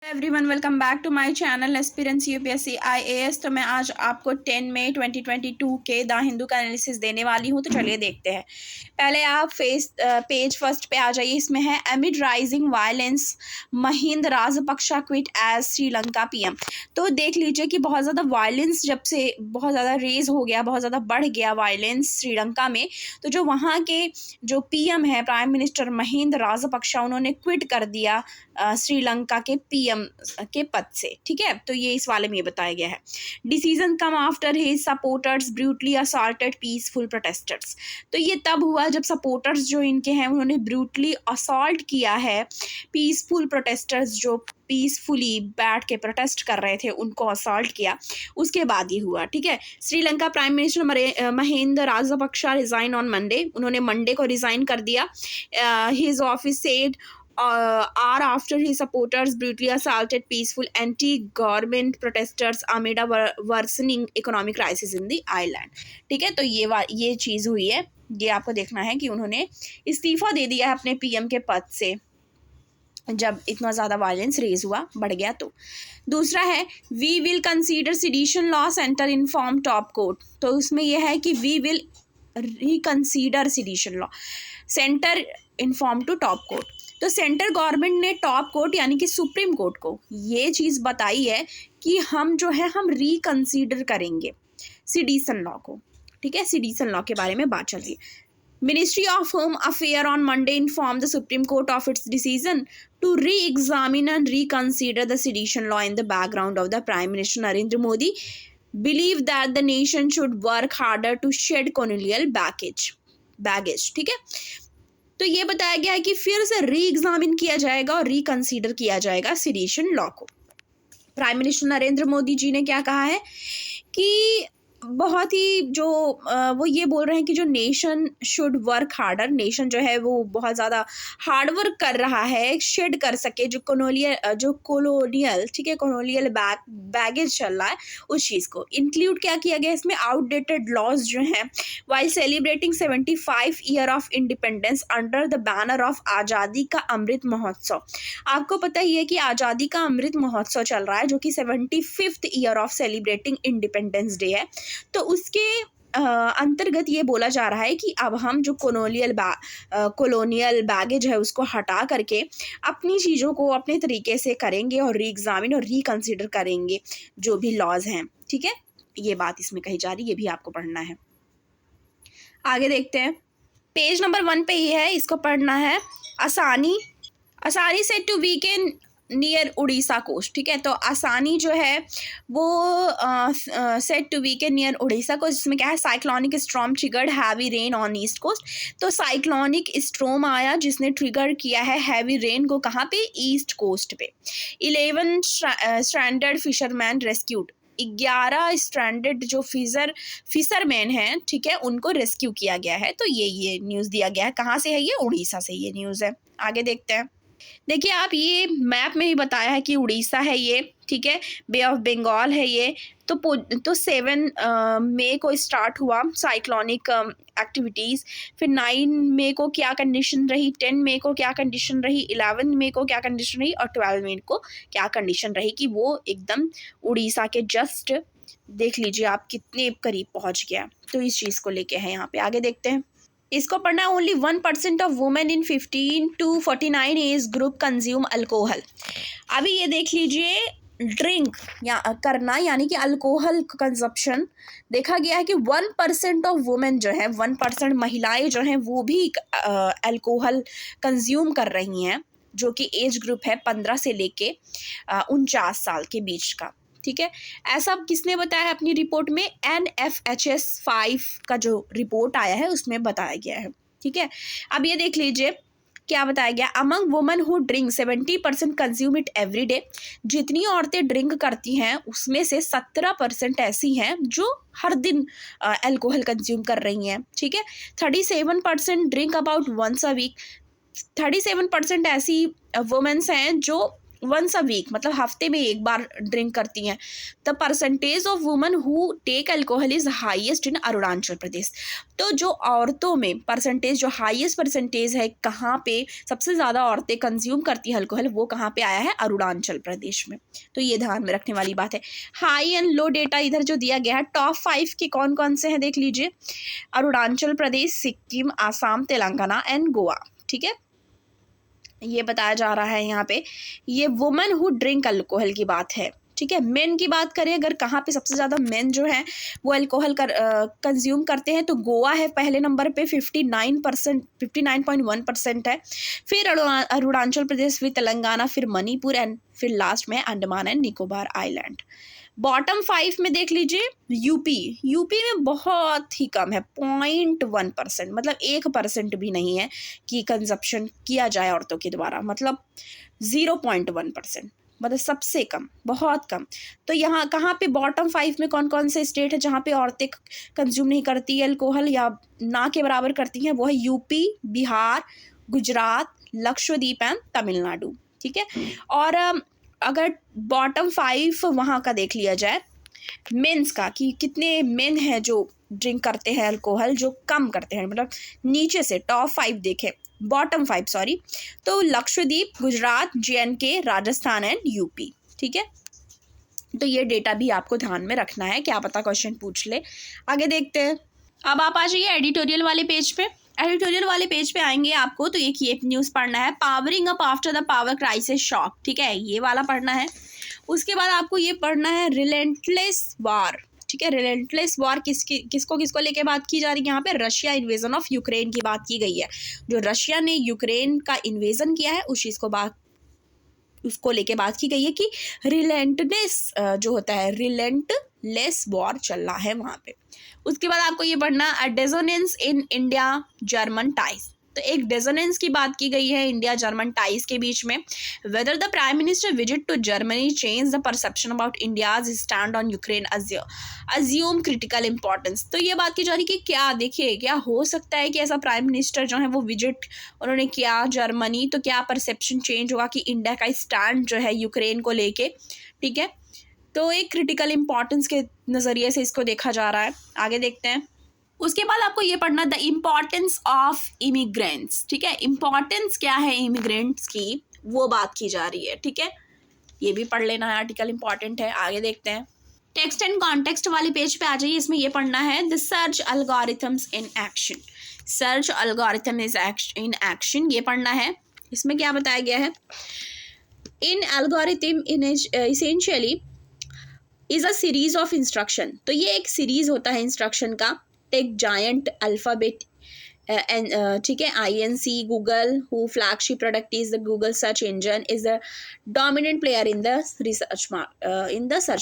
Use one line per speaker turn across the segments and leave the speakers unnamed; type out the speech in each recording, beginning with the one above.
Everyone welcome back to my channel aspirants UPSC IAS. तो मैं आज आपको 10 मई 2022 के द हिंदू का एनालिसिस देने वाली हूं। तो चलिए देखते हैं। पहले आप पेज फर्स्ट पे आ जाइए। इसमें है amid rising violence Mahinda Rajapaksa quit as Sri Lanka PM. तो देख लीजिए कि बहुत ज़्यादा वायलेंस जब से बहुत ज़्यादा रेज हो गया, बहुत ज़्यादा बढ़ गया वायलेंस श्रीलंका में। तो जो वहाँ के जो पीएम है प्राइम मिनिस्टर महिंद राजपक्षा, उन्होंने क्विट कर दिया श्रीलंका के पीएम के पद से। ठीक है, तो ये इस वाले में बताया गया है। Decision come after his supporters brutally assaulted peaceful protesters. तो ये तब हुआ जब सपोर्टर्स जो इनके हैं उन्होंने ब्रूटली असॉल्ट किया है पीसफुल प्रोटेस्टर्स, जो पीसफुली बैठ के प्रोटेस्ट कर रहे थे उनको असॉल्ट किया, उसके बाद ये हुआ। ठीक है, Sri Lanka prime minister Mahind Rajapaksa resign on Monday. उन्होंने मंडे को रिजाइन कर दिया। His office said hour after his supporters brutally assaulted peaceful anti-government protesters amid a worsening economic crisis in the island। ठीक है, तो ये चीज़ हुई है। ये आपको देखना है कि उन्होंने इस्तीफा दे दिया है अपने पीएम के पद से जब इतना ज़्यादा वायलेंस रेज हुआ, बढ़ गया। तो दूसरा है we will consider sedition law centre inform top court. तो उसमें यह है कि we will reconsider sedition law centre inform to top court. तो सेंट्रल गवर्नमेंट ने टॉप कोर्ट यानी कि सुप्रीम कोर्ट को ये चीज़ बताई है कि हम जो है हम रिकंसीडर करेंगे सिडिशन लॉ को। ठीक है, सिडिशन लॉ के बारे में बात चल रही है। Ministry of home affair on Monday inform the supreme court of its decision to re examine and reconsider the sedition law in the background of the prime minister Narendra Modi believe that the nation should work harder to shed colonial baggage. ठीक है, तो ये बताया गया है कि फिर से री एग्जामिन किया जाएगा और रिकंसीडर किया जाएगा सिडिशन लॉ को। प्राइम मिनिस्टर नरेंद्र मोदी जी ने क्या कहा है कि बहुत ही जो वो ये बोल रहे हैं कि जो nation should work harder, nation जो है वो बहुत ज़्यादा हार्ड वर्क कर रहा है, शेड कर सके जो कॉलोनियल ठीक है कॉलोनियल बैगेज चल रहा है उस चीज़ को। इंक्लूड क्या किया गया इसमें, आउटडेटेड लॉज जो हैं while celebrating 75 year of independence under the banner of आज़ादी का अमृत महोत्सव। आपको पता ही है कि आज़ादी का अमृत महोत्सव चल रहा है जो कि 75th year of celebrating independence day है। तो उसके अंतर्गत ये बोला जा रहा है कि अब हम जो कॉलोनियल बैगेज है उसको हटा करके अपनी चीज़ों को अपने तरीके से करेंगे और री एग्जामिन और रिकंसीडर करेंगे जो भी लॉज हैं। ठीक है, ये बात इसमें कही जा रही है, ये भी आपको पढ़ना है। आगे देखते हैं, पेज नंबर 1 पे ही है, इसको पढ़ना है। Asani said to weaken near Orissa coast. ठीक है, तो आसानी जो है वो set to weaken near Orissa coast, जिसमें क्या है cyclonic storm triggered heavy rain on east coast. तो साइक्लोनिक स्ट्रॉम आया जिसने ट्रिगर किया है हैवी रेन को, कहाँ पे, ईस्ट कोस्ट पे। 11 स्ट्रैंडेड फिशरमैन रेस्क्यूड। 11 स्ट्रैंडेड जो फिशरमैन हैं, ठीक है, उनको रेस्क्यू किया गया है। तो ये न्यूज़ दिया गया है, कहाँ से है ये, उड़ीसा से ये न्यूज़ है। आगे देखते हैं। देखिए आप, ये मैप में ही बताया है कि उड़ीसा है ये, ठीक है, बे ऑफ बंगाल है ये। तो 7 मई को स्टार्ट हुआ साइक्लोनिक एक्टिविटीज़। फिर 9 मई को क्या कंडीशन रही, 10 मई को क्या कंडीशन रही, 11 मई को क्या कंडीशन रही और 12 मई को क्या कंडीशन रही कि वो एकदम उड़ीसा के जस्ट देख लीजिए आप कितने करीब पहुंच गया। तो इस चीज़ को लेके है यहाँ पे। आगे देखते हैं, इसको पढ़ना है। Only 1% of women in 15 to 49 age group consume alcohol. अभी ये देख लीजिए, ड्रिंक या करना यानी कि अल्कोहल कंजप्शन देखा गया है कि 1% ऑफ वुमेन जो है, 1% महिलाएं जो हैं वो भी अल्कोहल कंज्यूम कर रही हैं, जो कि एज ग्रुप है 15 से लेके 49 साल के बीच का। ठीक है, ऐसा किसने बताया है अपनी रिपोर्ट में, NFHS 5 का जो रिपोर्ट आया है उसमें बताया गया है। ठीक है, अब ये देख लीजिए क्या बताया गया। Among women who drink 70% consume it every day. जितनी औरतें ड्रिंक करती हैं उसमें से 17% ऐसी हैं जो हर दिन अल्कोहल कंज्यूम कर रही हैं। ठीक है, 37% drink about once a week. 37% ऐसी वुमेन्स हैं जो वंस अ वीक, मतलब हफ्ते में एक बार ड्रिंक करती हैं। The percentage of women who take alcohol is highest in Arunachal Pradesh. तो जो औरतों में परसेंटेज, जो हाईएस्ट परसेंटेज है, कहाँ पे सबसे ज़्यादा औरतें कंज्यूम करती हैं अल्कोहल, वो कहाँ पे आया है? अरुणाचल प्रदेश में। तो ये ध्यान में रखने वाली बात है। हाई एंड लो डेटा इधर जो दिया गया है, टॉप 5 के कौन कौन से हैं देख लीजिए। अरुणाचल प्रदेश, सिक्किम, आसाम, तेलंगाना एंड गोवा। ठीक है, ये बताया जा रहा है यहाँ पे। ये वुमेन हु ड्रिंक अल्कोहल की बात है। ठीक है, मेन की बात करें अगर कहाँ पे सबसे ज़्यादा मेन जो है वो अल्कोहल कंज्यूम करते हैं, तो गोवा है पहले नंबर पे 59%, 59.1% है। फिर अरुणाचल प्रदेश, फिर तेलंगाना, फिर मणिपुर एंड फिर लास्ट में Andaman and Nicobar island. Bottom 5 में देख लीजिए यूपी में बहुत ही कम है, 0.1%, मतलब 1% भी नहीं है कि कंजप्शन किया जाए औरतों के द्वारा, मतलब 0.1%, मतलब सबसे कम, बहुत कम। तो यहाँ कहाँ पे बॉटम 5 में कौन कौन से स्टेट है जहाँ पे औरतें कंज्यूम नहीं करती अल्कोहल या ना के बराबर करती हैं? वो है यूपी, बिहार, गुजरात, लक्षद्वीप एंड तमिलनाडु। ठीक है, और अगर बॉटम 5 वहाँ का देख लिया जाए मेंस का, कि कितने मेन हैं जो ड्रिंक करते हैं अल्कोहल, जो कम करते हैं, मतलब नीचे से टॉप 5 देखें, बॉटम 5 सॉरी, तो Lakshadweep, Gujarat, JNK, Rajasthan and UP. ठीक है, तो ये डेटा भी आपको ध्यान में रखना है, क्या पता क्वेश्चन पूछ ले। आगे देखते हैं। अब आप आ जाइए एडिटोरियल वाले पेज पे। एडिटोरियल वाले पेज पे आएंगे आपको तो एक ये न्यूज़ पढ़ना है, powering up after the power crisis shock. ठीक है, ये वाला पढ़ना है। उसके बाद आपको ये पढ़ना है रिलेंटलेस वार। ठीक है, रिलेंटलेस वार किसको लेके बात की जा रही है यहाँ पे? रशिया इन्वेजन ऑफ यूक्रेन की बात की गई है। जो रशिया ने यूक्रेन का इन्वेजन किया है उस चीज़ को उसको लेके बात की गई है कि रिलेंटलेस जो होता है, रिलेंटलेस वॉर चल रहा है वहाँ पे। उसके बाद आपको ये पढ़ना डेजोनेंस इन इंडिया जर्मन टाइज। तो एक डेजोनेंस की बात की गई है इंडिया जर्मन टाइज के बीच में। Whether the prime minister visit to Germany change the perception about India's stand on Ukraine assume critical importance. तो ये बात की जा रही कि क्या, देखिए क्या हो सकता है कि ऐसा प्राइम मिनिस्टर जो है वो विजिट उन्होंने किया जर्मनी, तो क्या परसेप्शन चेंज होगा कि इंडिया का स्टैंड जो है यूक्रेन को लेके। ठीक है, तो एक क्रिटिकल इंपॉर्टेंस के नज़रिए से इसको देखा जा रहा है। आगे देखते हैं। उसके बाद आपको ये पढ़ना द इम्पॉर्टेंस ऑफ इमिग्रेंट्स। ठीक है, इम्पॉर्टेंस क्या है इमिग्रेंट्स की, वो बात की जा रही है। ठीक है, ये भी पढ़ लेना है, आर्टिकल इंपॉर्टेंट है। आगे देखते हैं। टेक्स्ट एंड कॉन्टेक्स्ट वाले पेज पे आ जाइए। इसमें ये पढ़ना है the search algorithms in action. Search algorithm is in action, ये पढ़ना है। इसमें क्या बताया गया है? In algorithm essentially is a series of instruction. तो ये एक सीरीज होता है इंस्ट्रक्शन का। टेक जायंट अल्फ़ाबेट ठीक है, INC Google who flagship product is the Google search engine is the dominant player in the search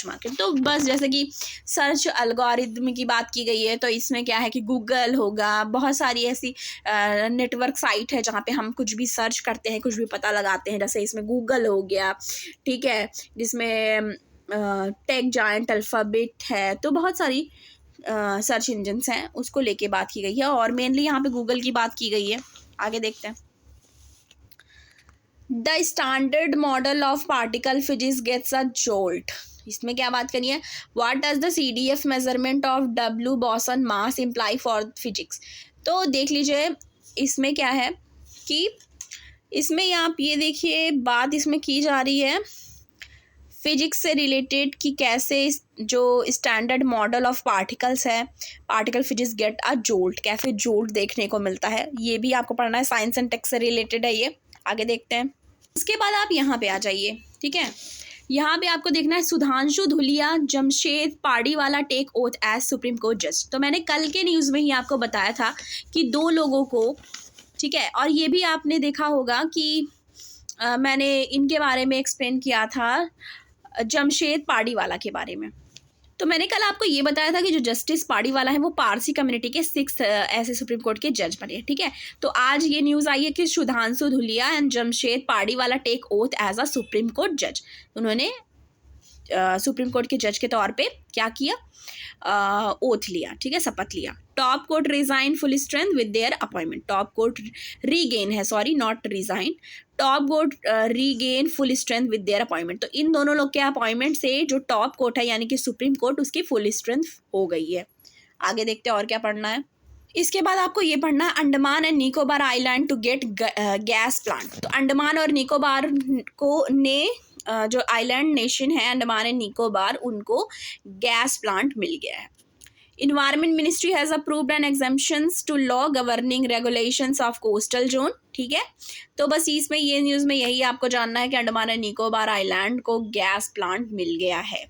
market. तो बस जैसे कि सर्च एल्गोरिथम की बात की गई है, तो इसमें क्या है कि गूगल होगा, बहुत सारी ऐसी नेटवर्क साइट है जहाँ पे हम कुछ भी सर्च करते हैं, कुछ भी पता लगाते हैं। जैसे इसमें गूगल हो गया, ठीक है, जिसमें टेक जायंट अल्फ़ाबेट है, तो बहुत सारी सर्च इंजन्स हैं, उसको लेके बात की गई है और मेनली यहाँ पे गूगल की बात की गई है। आगे देखते हैं। The standard model of particle physics gets a jolt. इसमें क्या बात करिए? What does the CDF measurement of W boson mass imply for physics. तो देख लीजिए इसमें क्या है कि इसमें आप ये देखिए बात इसमें की जा रही है फिजिक्स से रिलेटेड कि कैसे जो स्टैंडर्ड मॉडल ऑफ पार्टिकल्स है, particle physics get a jolt, कैसे जोल्ट देखने को मिलता है, ये भी आपको पढ़ना है। साइंस एंड टेक से रिलेटेड है ये। आगे देखते हैं। इसके बाद आप यहाँ पे आ जाइए। ठीक है, यहाँ पे आपको देखना है Sudhanshu Dhulia Jamshed Pardiwala take oath as Supreme Court जज। तो मैंने कल के न्यूज़ में ही आपको बताया था कि 2 लोगों को, ठीक है, और ये भी आपने देखा होगा कि मैंने इनके बारे में एक्सप्लेन किया था जमशेद पाड़ीवाला के बारे में। तो मैंने कल आपको ये बताया था कि जो जस्टिस पाड़ीवाला है वो पारसी कम्युनिटी के 6 ऐसे सुप्रीम कोर्ट के जज बने। ठीक है, तो आज ये न्यूज़ आई है कि Sudhanshu Dhulia and Jamshed Pardiwala take oath as a Supreme Court जज। उन्होंने सुप्रीम कोर्ट के जज के तौर पे क्या किया? ओथ लिया, ठीक है, शपथ लिया। Top court resign full strength with their appointment, top court regain है, sorry not resign, top court regain full strength with their appointment. तो इन दोनों लोग के अपॉइंटमेंट से जो टॉप कोर्ट है यानी कि सुप्रीम कोर्ट उसकी फुल स्ट्रेंथ हो गई है। आगे देखते हैं और क्या पढ़ना है। इसके बाद आपको ये पढ़ना है Andaman and Nicobar island to get gas plant. तो अंडमान और निकोबार को ने जो आइलैंड नेशन है अंडमान एंड निकोबार उनको गैस प्लांट मिल गया है। Environment ministry has approved an exemptions to law governing regulations of coastal zone. ठीक है, तो बस इसमें ये न्यूज़ में यही आपको जानना है कि अंडमान एंड निकोबार आइलैंड को गैस प्लांट मिल गया है,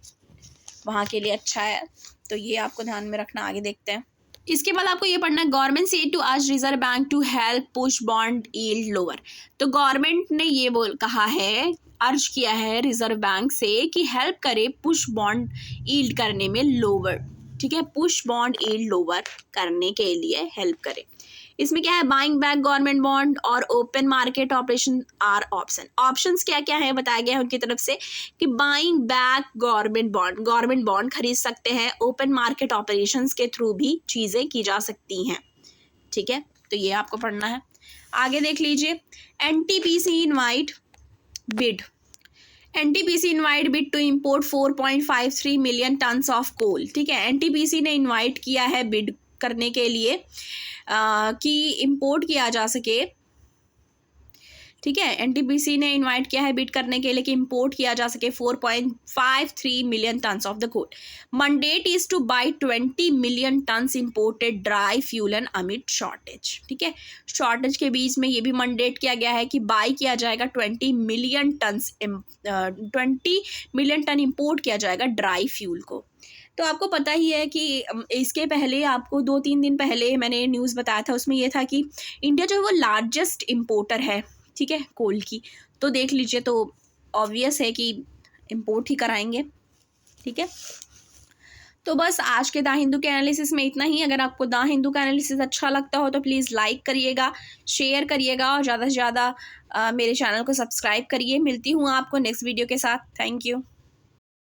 वहाँ के लिए अच्छा है, तो ये आपको ध्यान में रखना। आगे देखते हैं। इसके बाद आपको ये पढ़ना है government said to ask reserve bank to help push bond yield lower. तो गवर्नमेंट ने ये कहा है, अर्ज किया है रिजर्व बैंक से कि हेल्प करे पुश बॉन्ड यील्ड करने में लोअर। ठीक है, पुश बॉन्ड यील्ड लोअर करने के लिए हेल्प करे। इसमें क्या है, बाइंग बैक गवर्नमेंट बॉन्ड और open market operation are option. Options क्या क्या है बताया गया है उनकी तरफ से कि बाइंग बैक गवर्नमेंट बॉन्ड खरीद सकते हैं, ओपन मार्केट ऑपरेशंस के थ्रू भी चीज़ें की जा सकती हैं। ठीक है, तो ये आपको पढ़ना है। आगे देख लीजिए, NTPC invite bid to import 4.53 million tons of coal. ठीक है, एनटीपीसी ने इन्वाइट किया है बिड करने के लिए कि इंपोर्ट किया जा सके। ठीक है, एनटीपीसी ने इनवाइट किया है बिड करने के लिए कि इंपोर्ट किया जा सके 4.53 million tons of the coal. Mandate is to buy 20 million tons imported dry fuel and amid shortage. ठीक है, शॉर्टेज के बीच में ये भी मंडेट किया गया है कि बाई किया जाएगा 20 मिलियन टन इंपोर्ट किया जाएगा ड्राई फ्यूल को। तो आपको पता ही है कि इसके पहले आपको 2-3 दिन पहले मैंने न्यूज़ बताया था, उसमें ये था कि इंडिया जो है वो लार्जेस्ट इम्पोर्टर है। ठीक है, कोल की, तो देख लीजिए, तो ऑब्वियस है कि इम्पोर्ट ही कराएंगे। ठीक है, तो बस आज के द हिंदू के एनालिसिस में इतना ही। अगर आपको द हिंदू का एनालिसिस अच्छा लगता हो तो प्लीज़ लाइक करिएगा, शेयर करिएगा और ज़्यादा से ज़्यादा मेरे चैनल को सब्सक्राइब करिए। मिलती हूँ आपको नेक्स्ट वीडियो के साथ। Thank you.